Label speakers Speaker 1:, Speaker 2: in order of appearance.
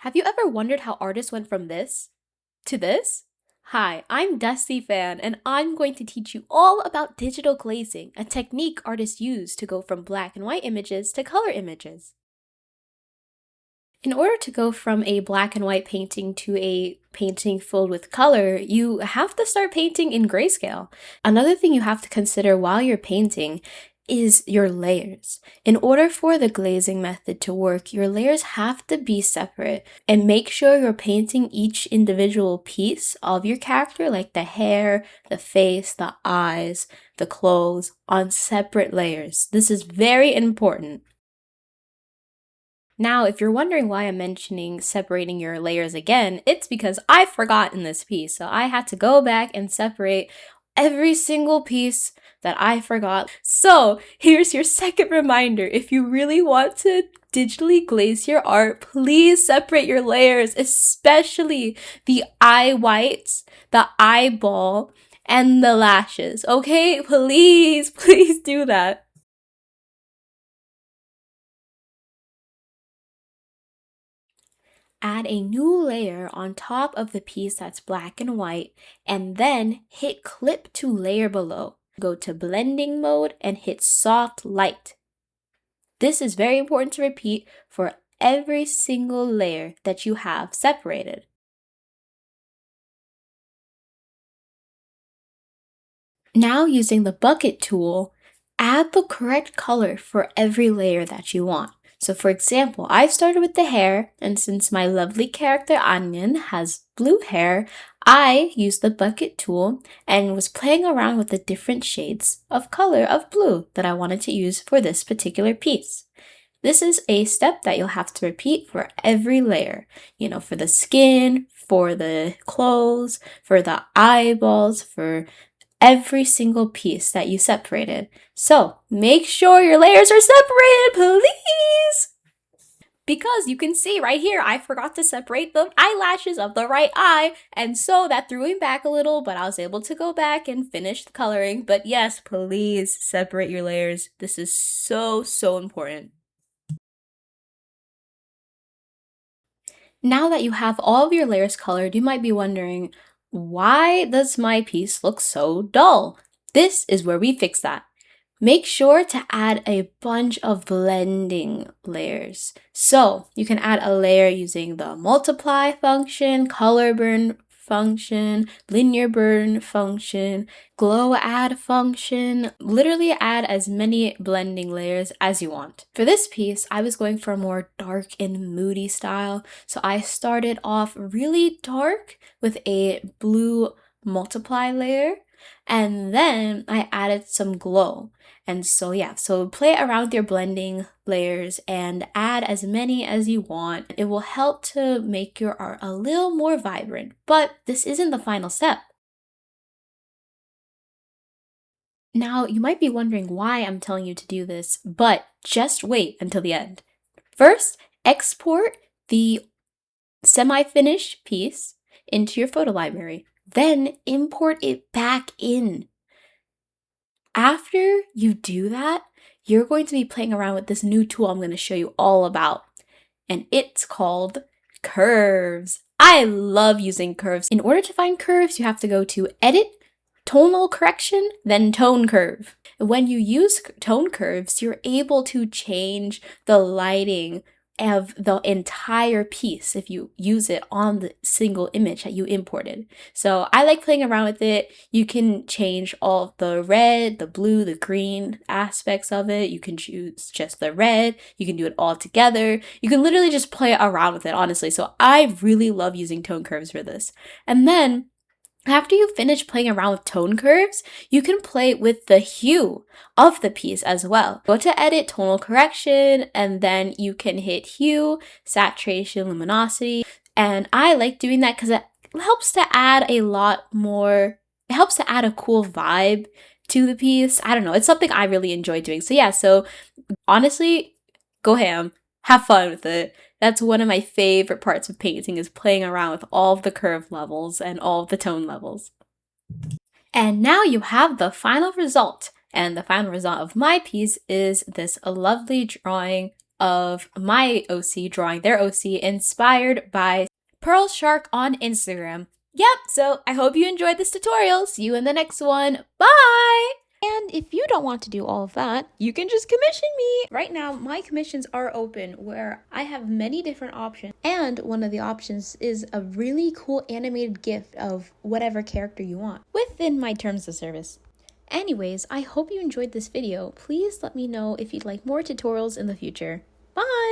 Speaker 1: Have you ever wondered how artists went from this to this? Hi, I'm Dusty Fan, and I'm going to teach you all about digital glazing, a technique artists use to go from black and white images to color images. In order to go from a black and white painting to a painting filled with color, you have to start painting in grayscale. Another thing you have to consider while you're painting is your layers. In order for the glazing method to work, your layers have to be separate, and make sure you're painting each individual piece of your character, like the hair, the face, the eyes, the clothes, on separate layers. This is very important. Now, if you're wondering why I'm mentioning separating your layers again, it's because I forgot in this piece. So I had to go back and separate every single piece that I forgot. So here's your second reminder. If you really want to digitally glaze your art, please separate your layers, especially the eye whites, the eyeball, and the lashes. Okay, please do that. Add a new layer on top of the piece that's black and white, and then hit clip to layer below. Go to blending mode and hit soft light. This is very important to repeat for every single layer that you have separated. Now, using the bucket tool, add the correct color for every layer that you want. So for example, I started with the hair, and since my lovely character Onion has blue hair, I used the bucket tool and was playing around with the different shades of color of blue that I wanted to use for this particular piece. This is a step that you'll have to repeat for every layer, for the skin, for the clothes, for the eyeballs, for every single piece that you separated. So make sure your layers are separated, please! Because you can see right here, I forgot to separate the eyelashes of the right eye, and so that threw me back a little, but I was able to go back and finish the coloring. But yes, please separate your layers. This is so important. Now that you have all of your layers colored, you might be wondering, why does my piece look so dull? This is where we fix that. Make sure to add a bunch of blending layers. So you can add a layer using the multiply function, color burn function, linear burn function, glow add function. Literally add as many blending layers as you want. For this piece, I was going for a more dark and moody style. So I started off really dark with a blue multiply layer, and then I added some glow. And so play around with your blending layers and add as many as you want. It will help to make your art a little more vibrant, but this isn't the final step. Now, you might be wondering why I'm telling you to do this, but just wait until the end. First, export the semi-finished piece into your photo library. Then import it back in. After you do that, you're going to be playing around with this new tool I'm going to show you all about, and it's called curves. I love using curves. In order to find curves, you have to go to Edit, Tonal Correction, then Tone Curve. When you use tone curves, you're able to change the lighting of the entire piece if you use it on the single image that you imported. So I like playing around with it. You can change all the red, the blue, the green aspects of it. You can choose just the red. You can do it all together. You can literally just play around with it, honestly. So I really love using tone curves for this. And then after you finish playing around with tone curves, you can play with the hue of the piece as well. Go to Edit, Tonal Correction, and then you can hit Hue, Saturation, Luminosity. And I like doing that because it helps to add a cool vibe to the piece. I don't know, it's something I really enjoy doing. So honestly, go ham. Have fun with it. That's one of my favorite parts of painting, is playing around with all of the curve levels and all of the tone levels. And now you have the final result. And the final result of my piece is this lovely drawing of my OC drawing their OC inspired by Pearl Shark on Instagram. Yep, so I hope you enjoyed this tutorial. See you in the next one. Bye! And if you don't want to do all of that, you can just commission me. Right now, my commissions are open where I have many different options. And one of the options is a really cool animated GIF of whatever character you want within my terms of service. Anyways, I hope you enjoyed this video. Please let me know if you'd like more tutorials in the future. Bye!